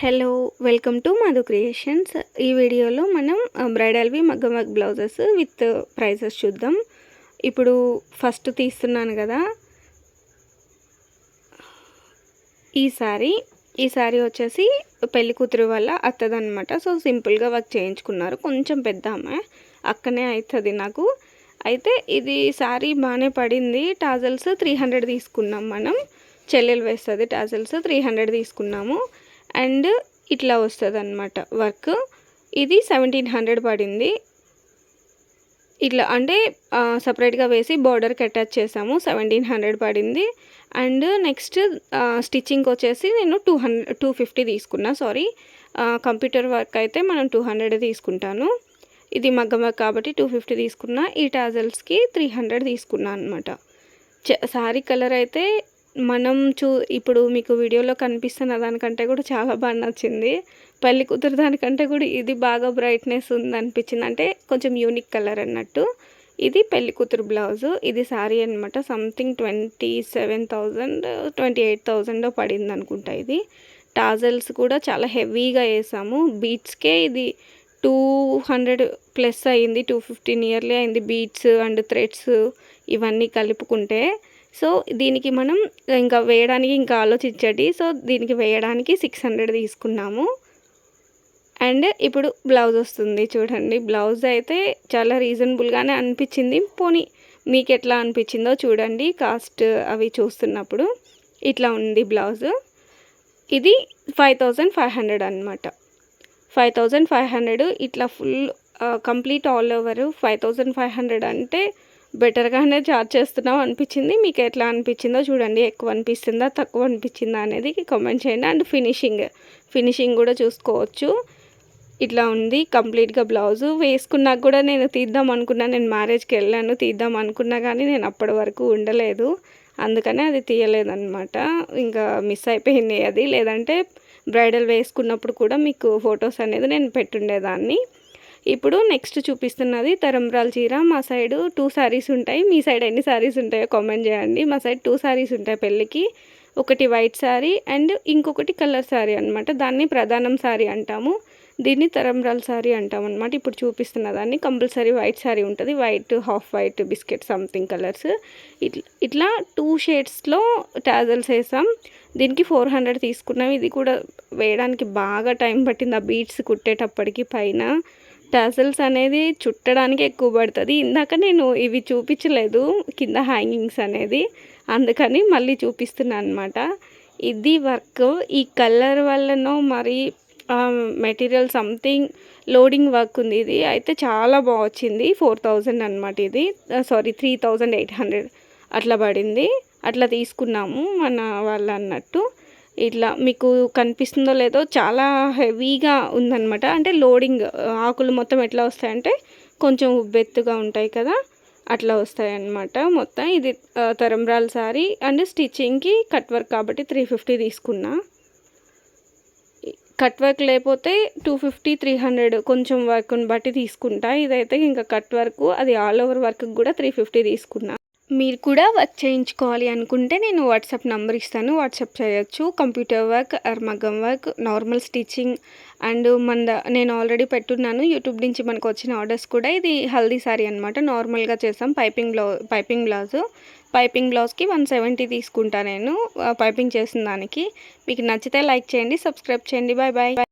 Hello, welcome to Madhu creations. ఈ వీడియోలో మనం బ్రైడల్వి మగ్గం వర్క్ బ్లౌజెస్ విత్ ప్రైజెస్ చూద్దాం. ఇప్పుడు ఫస్ట్ తీస్తున్నాను కదా, ఈ సారీ వచ్చేసి పెళ్లి కూతురు వల్ల అత్తదనమాట. సో సింపుల్గా వర్క్ చేయించుకున్నారు, కొంచెం పెద్ద అమ్మాయి అక్కనే అవుతుంది నాకు. అయితే ఇది సారీ బాగానే పడింది. టాజల్స్ 300 తీసుకున్నాం మనం, చెల్లెలు వేస్తుంది టాజల్స్ 300 తీసుకున్నాము. అండ్ ఇట్లా వస్తుంది అన్నమాట వర్క్. ఇది 1700 పడింది. ఇట్లా అంటే సపరేట్గా వేసి బార్డర్కి అటాచ్ చేసాము, 1700 పడింది. అండ్ నెక్స్ట్ స్టిచ్చింగ్ వచ్చేసి నేను 250 తీసుకున్నా. సారీ, కంప్యూటర్ వర్క్ అయితే మనం 200 తీసుకుంటాను. ఇది మగ్గం వర్క్ కాబట్టి 250 తీసుకున్నా. ఈ టాజల్స్కి 300 తీసుకున్నా అనమాట. సారీ కలర్ అయితే మనం ఇప్పుడు మీకు వీడియోలో కనిపిస్తున్న దానికంటే కూడా చాలా బాగా నచ్చింది. పెళ్లి కూతురు దానికంటే కూడా ఇది బాగా బ్రైట్నెస్ ఉంది అనిపించింది, అంటే కొంచెం యూనిక్ కలర్ అన్నట్టు. ఇది పెళ్లి కూతురు బ్లౌజు, ఇది శారీ అనమాట. సంథింగ్ 27,000 28,000 పడింది అనుకుంటా. ఇది టాజల్స్ కూడా చాలా హెవీగా వేసాము. బీట్స్కే ఇది 200 ప్లస్ అయింది, 250 నియర్లీ అయింది. బీట్స్ అండ్ థ్రెడ్స్ ఇవన్నీ కలుపుకుంటే. సో దీనికి మనం ఇంకా వేయడానికి ఇంకా ఆలోచించండి. సో దీనికి వేయడానికి 600 తీసుకున్నాము. అండ్ ఇప్పుడు బ్లౌజ్ వస్తుంది చూడండి. బ్లౌజ్ అయితే చాలా రీజనబుల్గానే అనిపించింది. పోనీ మీకు ఎట్లా అనిపించిందో చూడండి కాస్ట్ అవి చూస్తున్నప్పుడు. ఇట్లా ఉంది బ్లౌజ్. ఇది 5500 అనమాట. 5500 ఇట్లా ఫుల్ కంప్లీట్ ఆల్ ఓవర్ 5500 అంటే బెటర్గానే చార్జ్ చేస్తున్నాం అనిపించింది. మీకు ఎట్లా అనిపించిందో చూడండి, ఎక్కువ అనిపిస్తుందా తక్కువ అనిపించిందా అనేది కామెంట్ చేయండి. అండ్ ఫినిషింగ్ కూడా చూసుకోవచ్చు. ఇట్లా ఉంది కంప్లీట్గా బ్లౌజు. వేసుకున్నాక కూడా నేను తీద్దాం అనుకున్నా, నేను మ్యారేజ్కి వెళ్ళాను, తీద్దాం అనుకున్నా కానీ నేను అప్పటి వరకు ఉండలేదు, అందుకనే అది తీయలేదన్నమాట. ఇంకా మిస్ అయిపోయింది అది. లేదంటే బ్రైడల్ వేసుకున్నప్పుడు కూడా మీకు ఫొటోస్ అనేది నేను పెట్టుండేదాన్ని. ఇప్పుడు నెక్స్ట్ చూపిస్తున్నది తరంబ్రాల చీర. మా సైడు 2 శారీస్ ఉంటాయి. మీ సైడ్ ఎన్ని శారీస్ ఉంటాయో కామెంట్ చేయండి. మా సైడ్ 2 శారీస్ ఉంటాయి పెళ్ళికి. ఒకటి వైట్ శారీ అండ్ ఇంకొకటి కలర్ శారీ అనమాట. దాన్ని ప్రధానం శారీ అంటాము, దీన్ని తరంబ్రాల శారీ అంటాం అనమాట. ఇప్పుడు చూపిస్తున్న దాన్ని కంపల్సరీ వైట్ శారీ ఉంటుంది. White, half white, biscuit something colours. ఇట్లా 2 షేడ్స్లో టాజల్స్ వేసాం. దీనికి 400 తీసుకున్నాం. ఇది కూడా వేయడానికి బాగా టైం పట్టింది. ఆ బీడ్స్ కుట్టేటప్పటికి పైన టాజల్స్ అనేది చుట్టడానికి ఎక్కువ పడుతుంది. ఇందాక నేను ఇవి చూపించలేదు కింద హ్యాంగింగ్స్ అనేది, అందుకని మళ్ళీ చూపిస్తున్నాను అనమాట. ఇది వర్క్ ఈ కలర్ వల్లనో మరి మెటీరియల్ సంథింగ్ లోడింగ్ వర్క్ ఉంది. ఇది అయితే చాలా బాగా వచ్చింది. 4000 అనమాట. ఇది సారీ 3800 అట్లా పడింది. అట్లా తీసుకున్నాము మన వాళ్ళు అన్నట్టు. ఇట్లా మీకు కనిపిస్తుందో లేదో చాలా హెవీగా ఉందన్నమాట. అంటే లోడింగ్ ఆకులు మొత్తం ఎట్లా వస్తాయంటే కొంచెం ఉబ్బెత్తుగా ఉంటాయి కదా, అట్లా వస్తాయి అన్నమాట. మొత్తం ఇది తరంబ్రాల శారీ. అండ్ స్టిచ్చింగ్కి కట్ వర్క్ కాబట్టి 350 తీసుకున్నా. కట్ వర్క్ లేకపోతే 250, 300 కొంచెం వర్క్ని బట్టి తీసుకుంటా. ఇదైతే ఇంకా కట్ వర్క్, అది ఆల్ ఓవర్ వర్క్ కూడా 350 తీసుకున్నా. మీరు కూడా వర్క్ చేయించుకోవాలి అనుకుంటే నేను వాట్సాప్ నెంబర్ ఇస్తాను, వాట్సాప్ చేయొచ్చు. కంప్యూటర్ వర్క్, మగ్గం వర్క్, నార్మల్ స్టిచ్చింగ్ అండ్ నేను ఆల్రెడీ పెట్టున్నాను యూట్యూబ్ నుంచి మనకు వచ్చిన ఆర్డర్స్ కూడా. ఇది హల్దీ శారీ అనమాట, నార్మల్గా చేసాం. పైపింగ్ బ్లౌజ్కి 170 తీసుకుంటా నేను, పైపింగ్ చేసిన దానికి. మీకు నచ్చితే లైక్ చేయండి, సబ్స్క్రైబ్ చేయండి. Bye bye.